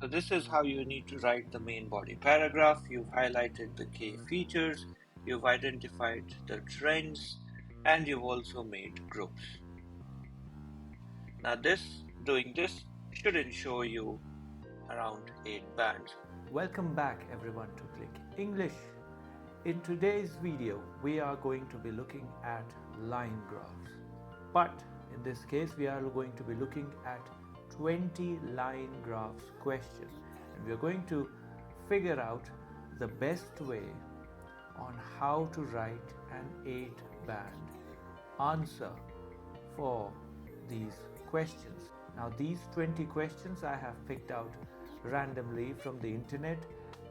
So this is how you need to write the main body paragraph. You've highlighted the key features, you've identified the trends, and you've also made groups. Now doing this shouldn't show you around 8 bands. Welcome back everyone to Click English. In today's video, we are going to be looking at line graphs. But in this case, we are going to be looking at 20 line graphs question. And we are going to figure out the best way on how to write an 8-band answer for these questions. Now these 20 questions I have picked out randomly from the internet.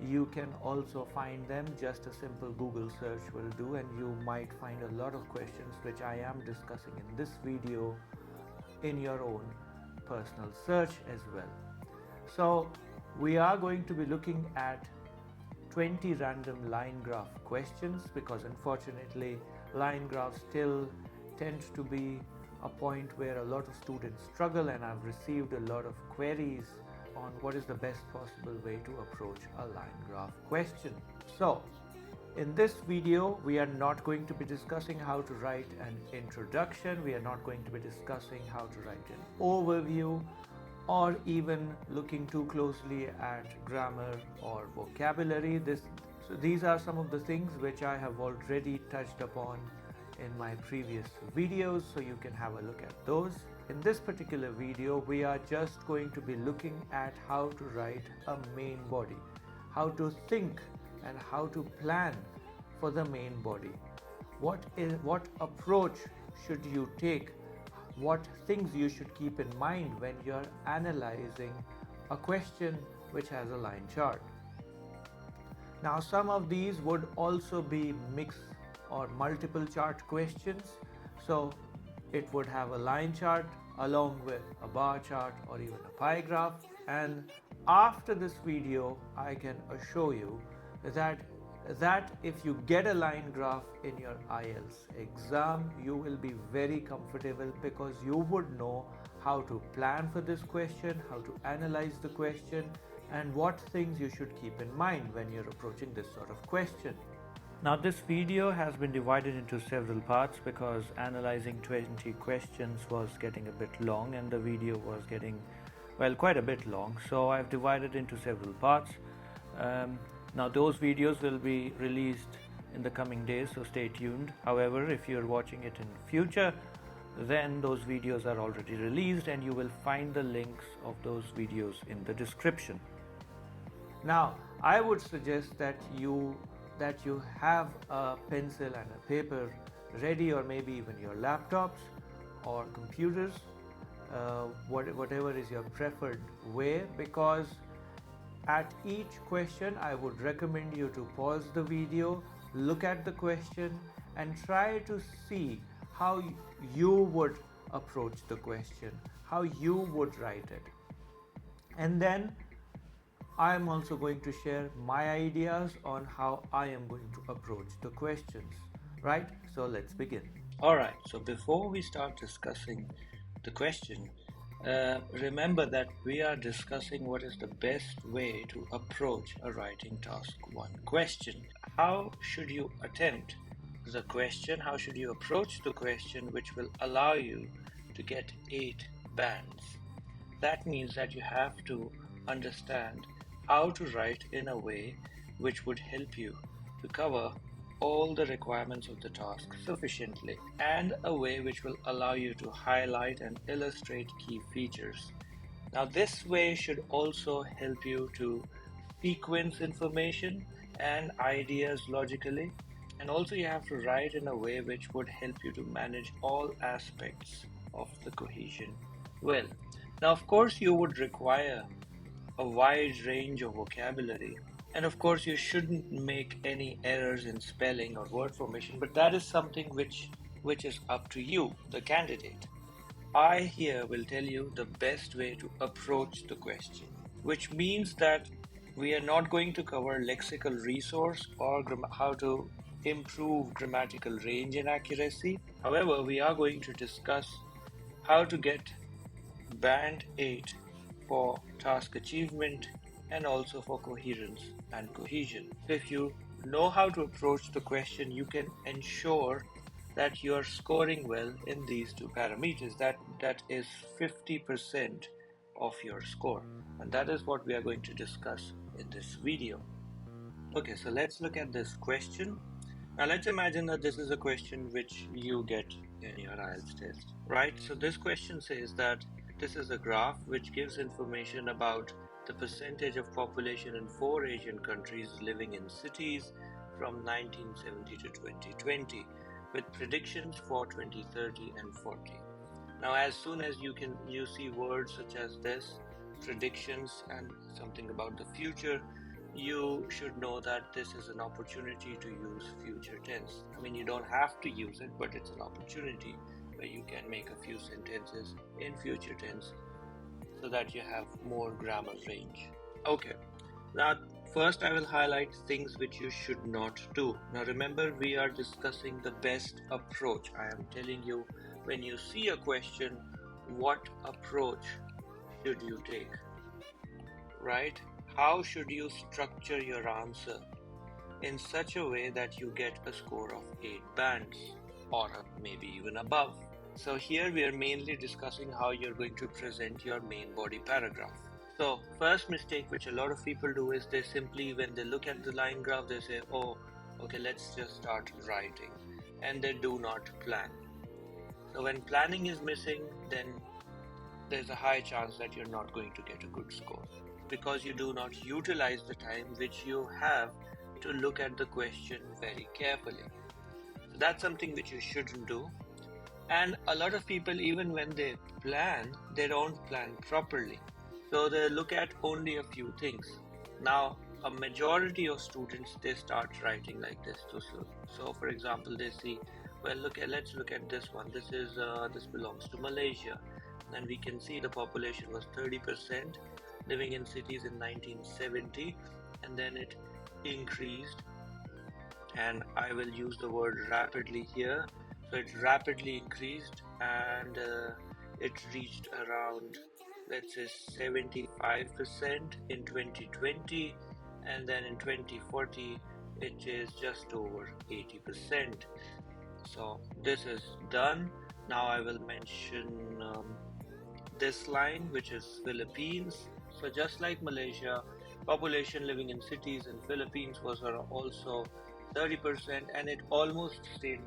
You can also find them, just a simple Google search will do, and you might find a lot of questions which I am discussing in this video in your own personal search as well. So we are going to be looking at 20 random line graph questions, because unfortunately line graphs still tend to be a point where a lot of students struggle, and I've received a lot of queries on what is the best possible way to approach a line graph question. So in this video, we are not going to be discussing how to write an introduction, we are not going to be discussing how to write an overview, or even looking too closely at grammar or vocabulary. These are some of the things which I have already touched upon in my previous videos, so you can have a look at those. In this particular video, we are just going to be looking at how to write a main body, how to think and how to plan for the main body. What approach should you take? What things you should keep in mind when you're analyzing a question which has a line chart. Now some of these would also be mixed or multiple chart questions, so it would have a line chart along with a bar chart or even a pie graph. And after this video, I can assure you that if you get a line graph in your IELTS exam, you will be very comfortable, because you would know how to plan for this question, how to analyze the question, and what things you should keep in mind when you're approaching this sort of question. Now this video has been divided into several parts because analyzing 20 questions was getting a bit long and the video was getting, well, quite a bit long. So I've divided into several parts. Now those videos will be released in the coming days, so stay tuned. However, if you're watching it in future, then those videos are already released and you will find the links of those videos in the description. Now I would suggest that you have a pencil and a paper ready, or maybe even your laptops or computers, whatever is your preferred way, because at each question I would recommend you to pause the video, look at the question and try to see how you would approach the question, how you would write it. And then I am also going to share my ideas on how I am going to approach the questions. Right? So let's begin. Alright, so before we start discussing the question, remember that we are discussing what is the best way to approach a writing task 1 question. How should you attempt the question? How should you approach the question which will allow you to get 8 bands? That means that you have to understand how to write in a way which would help you to cover all the requirements of the task sufficiently, and a way which will allow you to highlight and illustrate key features. Now this way should also help you to sequence information and ideas logically, and also you have to write in a way which would help you to manage all aspects of the cohesion well. Now of course you would require a wide range of vocabulary, and of course you shouldn't make any errors in spelling or word formation, but that is something which is up to you, the candidate. I here will tell you the best way to approach the question, which means that we are not going to cover lexical resource or how to improve grammatical range and accuracy. However, we are going to discuss how to get band 8 for task achievement, and also for coherence and cohesion. So if you know how to approach the question, you can ensure that you are scoring well in these two parameters. That is 50% of your score, and that is what we are going to discuss in this video. Okay, so let's look at this question. Now let's imagine that this is a question which you get in your IELTS test, right? So this question says that this is a graph which gives information about the percentage of population in 4 Asian countries living in cities from 1970 to 2020, with predictions for 2030 and 40. Now, as soon as you see words such as this, predictions, and something about the future, you should know that this is an opportunity to use future tense. I mean, you don't have to use it, but it's an opportunity where you can make a few sentences in future tense so that you have more grammar range. Okay, now first I will highlight things which you should not do. Now remember, we are discussing the best approach. I am telling you, when you see a question, what approach should you take, right? How should you structure your answer in such a way that you get a score of 8 bands or maybe even above? So here we are mainly discussing how you're going to present your main body paragraph. So first mistake which a lot of people do is they simply, when they look at the line graph, they say, oh, okay, let's just start writing, and they do not plan. So when planning is missing, then there's a high chance that you're not going to get a good score, because you do not utilize the time which you have to look at the question very carefully. So that's something which you shouldn't do. And a lot of people, even when they plan, they don't plan properly. So they look at only a few things. Now, a majority of students, they start writing like this. So for example, they see, well, let's look at this one. This belongs to Malaysia, and we can see the population was 30% living in cities in 1970, and then it increased, and I will use the word rapidly here. So it rapidly increased, and it reached around, let's say, 75% in 2020, and then in 2040 it is just over 80%. So this is done. Now I will mention this line, which is Philippines. So just like Malaysia, population living in cities in Philippines was also 30%, and it almost stayed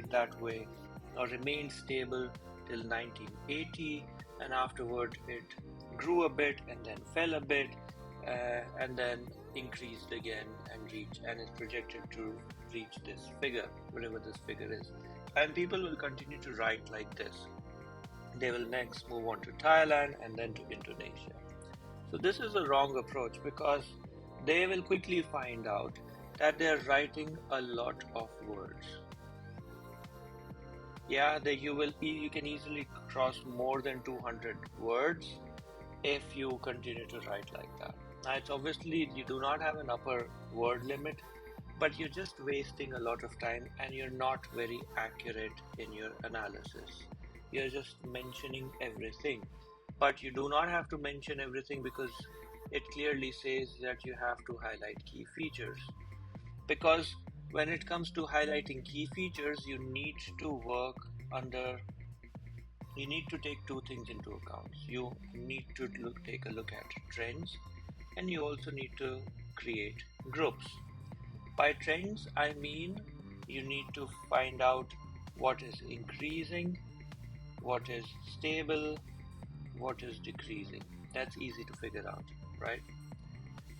that way, or remained stable till 1980, and afterward it grew a bit and then fell a bit, and then increased again and is projected to reach this figure, whatever this figure is. And people will continue to write like this. They will next move on to Thailand and then to Indonesia. So this is a wrong approach, because they will quickly find out that they are writing a lot of words. Yeah, you can easily cross more than 200 words if you continue to write like that. Now, it's obviously you do not have an upper word limit, but you're just wasting a lot of time, and you're not very accurate in your analysis. You're just mentioning everything, but you do not have to mention everything, because it clearly says that you have to highlight key features. Because when it comes to highlighting key features, you need to take two things into account. You need to take a look at trends, and you also need to create groups. By trends, I mean you need to find out what is increasing, what is stable, what is decreasing. That's easy to figure out, right?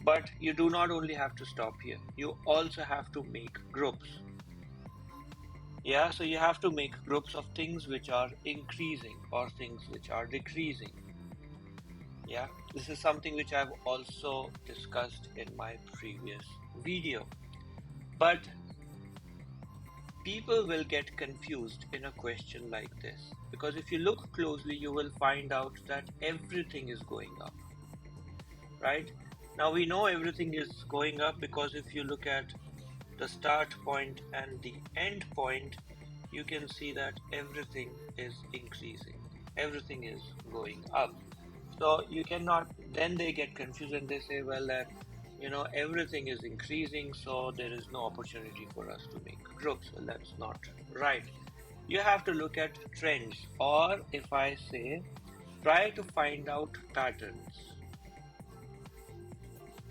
But you do not only have to stop here, you also have to make groups. Yeah, so you have to make groups of things which are increasing or things which are decreasing. Yeah, this is something which I've also discussed in my previous video. But people will get confused in a question like this, because if you look closely, you will find out that everything is going up, right? Now we know everything is going up because if you look at the start point and the end point, you can see that everything is increasing, everything is going up. So you cannot, then they get confused and they say, well, that, everything is increasing, so there is no opportunity for us to make groups. Well, that's not right. You have to look at trends, or if I say, try to find out patterns.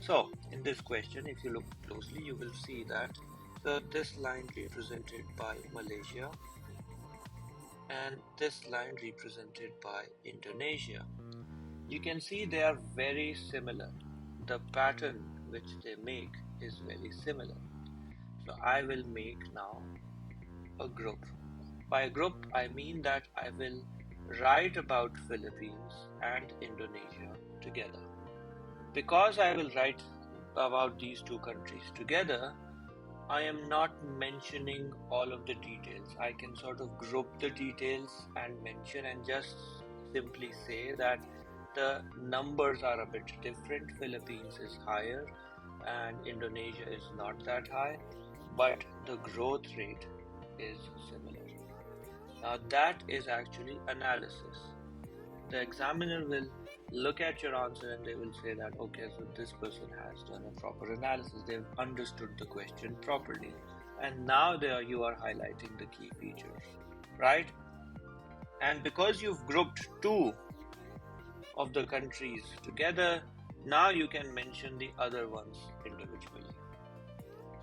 So in this question, if you look closely, you will see that this line represented by Malaysia and this line represented by Indonesia. You can see they are very similar. The pattern which they make is very similar. So I will make now a group. By a group, I mean that I will write about Philippines and Indonesia together. Because I will write about these two countries together, I am not mentioning all of the details. I can sort of group the details and mention and just simply say that the numbers are a bit different. Philippines is higher and Indonesia is not that high, but the growth rate is similar. Now that is actually analysis. The examiner will look at your answer and they will say that, okay, so this person has done a proper analysis, they've understood the question properly, and now you are highlighting the key features, right? And because you've grouped two of the countries together, now you can mention the other ones individually.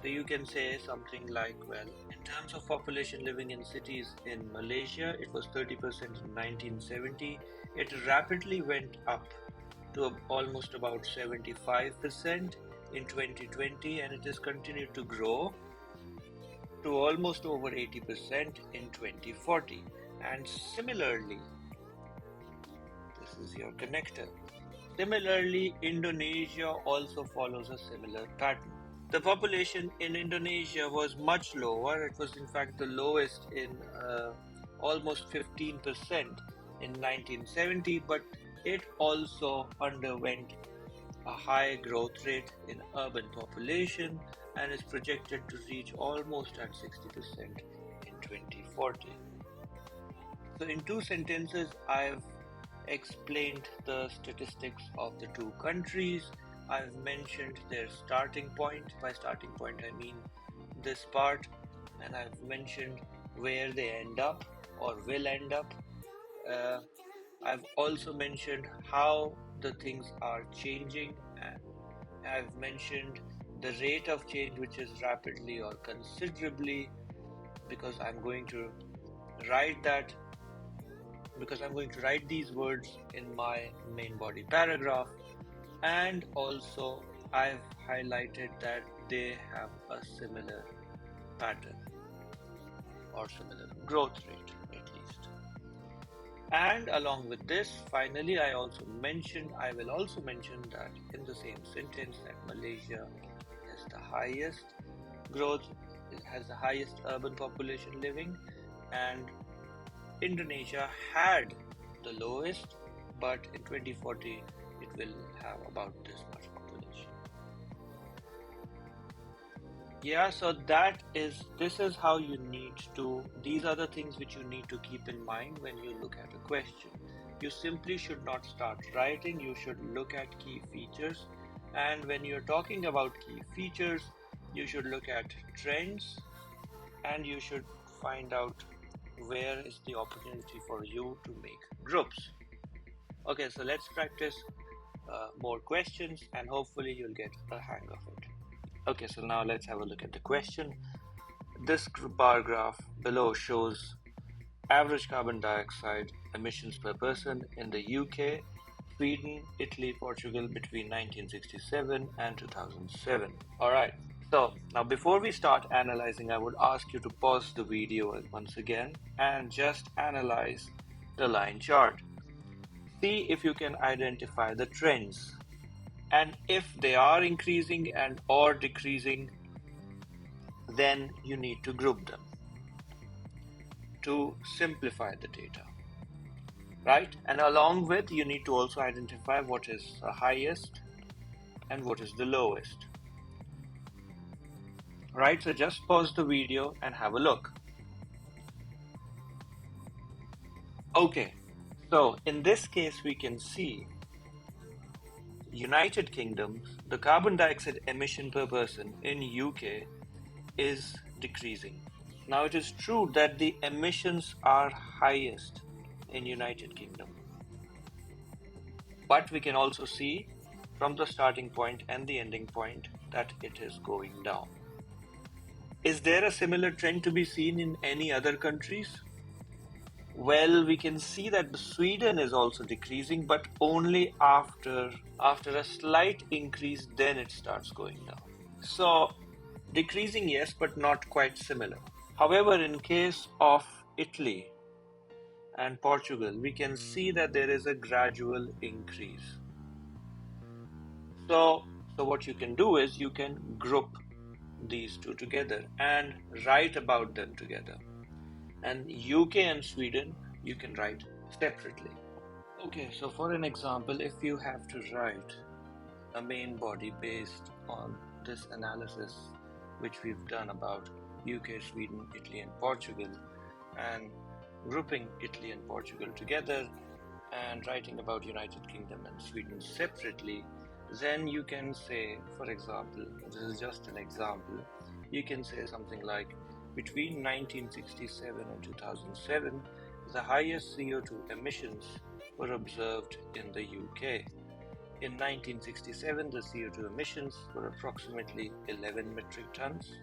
So you can say something like, well, in terms of population living in cities in Malaysia, it was 30% in 1970. It rapidly went up to almost about 75% in 2020, and it has continued to grow to almost over 80% in 2040. And similarly, this is your connector. Similarly, Indonesia also follows a similar pattern. The population in Indonesia was much lower. It was in fact the lowest in almost 15% in 1970, but it also underwent a high growth rate in urban population and is projected to reach almost at 60% in 2040. So in two sentences, I've explained the statistics of the two countries. I've mentioned their starting point. By starting point, I mean this part, and I've mentioned where they end up or will end up. I've also mentioned how the things are changing, and I've mentioned the rate of change, which is rapidly or considerably, because I'm going to write these words in my main body paragraph. And also I've highlighted that they have a similar pattern or similar growth rate at least. And along with this, finally, I will also mention that in the same sentence that Malaysia has the highest growth, it has the highest urban population living, and Indonesia had the lowest, but in 2040 it will have about this much population. Yeah, so this is how you need to, these are the things which you need to keep in mind when you look at a question. You simply should not start writing, you should look at key features, and when you're talking about key features, you should look at trends and you should find out where is the opportunity for you to make groups. Okay, so let's practice more questions and hopefully you'll get a hang of it. Okay, so now let's have a look at the question. This bar graph below shows average carbon dioxide emissions per person in the UK, Sweden, Italy, Portugal between 1967 and 2007. Alright, so now before we start analyzing, I would ask you to pause the video once again and just analyze the line chart. See if you can identify the trends, and if they are increasing and or decreasing, then you need to group them to simplify the data, right? And along with, you need to also identify what is the highest and what is the lowest, right? So just pause the video and have a look. Okay, so in this case we can see United Kingdom, the carbon dioxide emission per person in UK is decreasing. Now it is true that the emissions are highest in United Kingdom, but we can also see from the starting point and the ending point that it is going down. Is there a similar trend to be seen in any other countries? Well, we can see that Sweden is also decreasing, but only after a slight increase, then it starts going down. So decreasing, yes, but not quite similar. However, in case of Italy and Portugal, we can see that there is a gradual increase. So what you can do is you can group these two together and write about them together. And UK and Sweden, you can write separately. Okay, so for an example, if you have to write a main body based on this analysis which we've done about UK, Sweden, Italy and Portugal, and grouping Italy and Portugal together and writing about United Kingdom and Sweden separately, then you can say, for example, this is just an example, you can say something like, between 1967 and 2007, the highest CO2 emissions were observed in the UK. In 1967, the CO2 emissions were approximately 11 metric tons,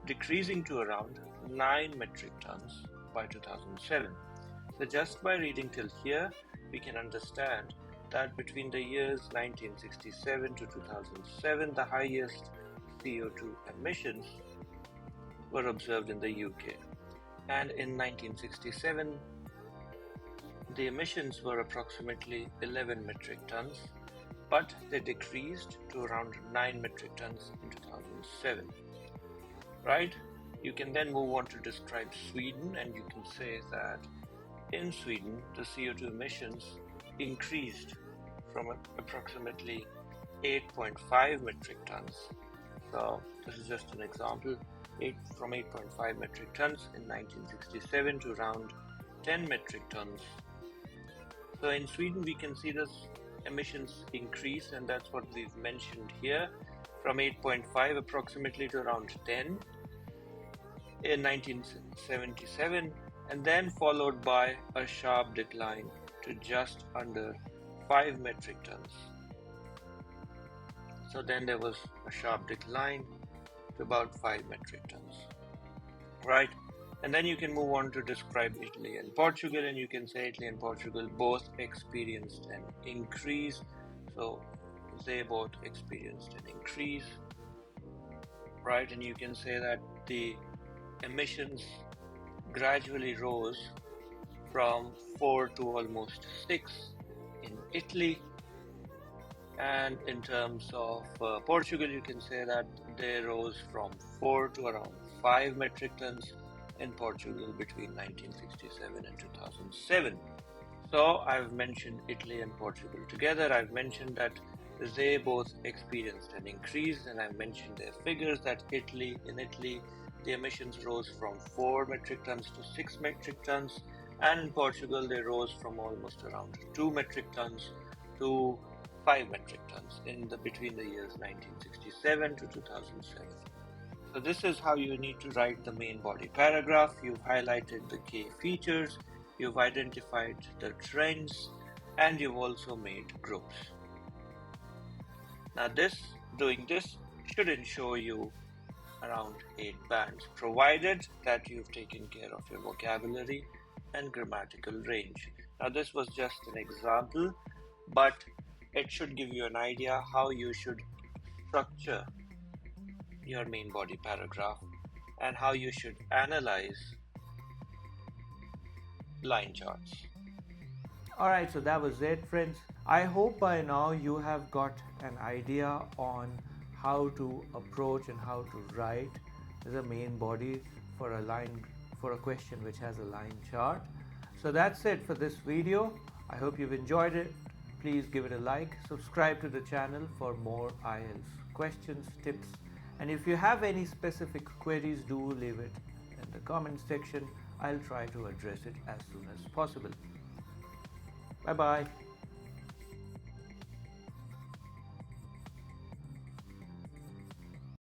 decreasing to around 9 metric tons by 2007. So just by reading till here, we can understand that between the years 1967 to 2007, the highest CO2 emissions were observed in the UK. And in 1967, the emissions were approximately 11 metric tons, but they decreased to around 9 metric tons in 2007. Right? You can then move on to describe Sweden, and you can say that in Sweden, the CO2 emissions increased from approximately 8.5 metric tons. So this is just an example, from 8.5 metric tons in 1967 to around 10 metric tons. So in Sweden, we can see this emissions increase, and that's what we've mentioned here, from 8.5 approximately to around 10 in 1977, and then followed by a sharp decline to just under 5 metric tons. So then there was a sharp decline to about 5 metric tons, right? And then you can move on to describe Italy and Portugal, and you can say Italy and Portugal both experienced an increase. So they both experienced an increase, right? And you can say that the emissions gradually rose from 4 to almost 6 in Italy. And in terms of Portugal, you can say that they rose from 4 to around 5 metric tons in Portugal between 1967 and 2007. So I've mentioned Italy and Portugal together. I've mentioned that they both experienced an increase, and I've mentioned their figures that in Italy, the emissions rose from 4 metric tons to 6 metric tons, and in Portugal, they rose from almost around 2 metric tons to 5 metric tons between the years 1967 to 2007. So this is how you need to write the main body paragraph. You've highlighted the key features, you've identified the trends, and you've also made groups. Now doing this shouldn't show you around 8 bands, provided that you've taken care of your vocabulary and grammatical range. Now this was just an example, but it should give you an idea how you should structure your main body paragraph and how you should analyze line charts. Alright, so that was it, friends. I hope by now you have got an idea on how to approach and how to write the main body for a question which has a line chart. So that's it for this video. I hope you've enjoyed it. Please give it a like, subscribe to the channel for more IELTS questions, tips, and if you have any specific queries, do leave it in the comment section. I'll try to address it as soon as possible. Bye bye.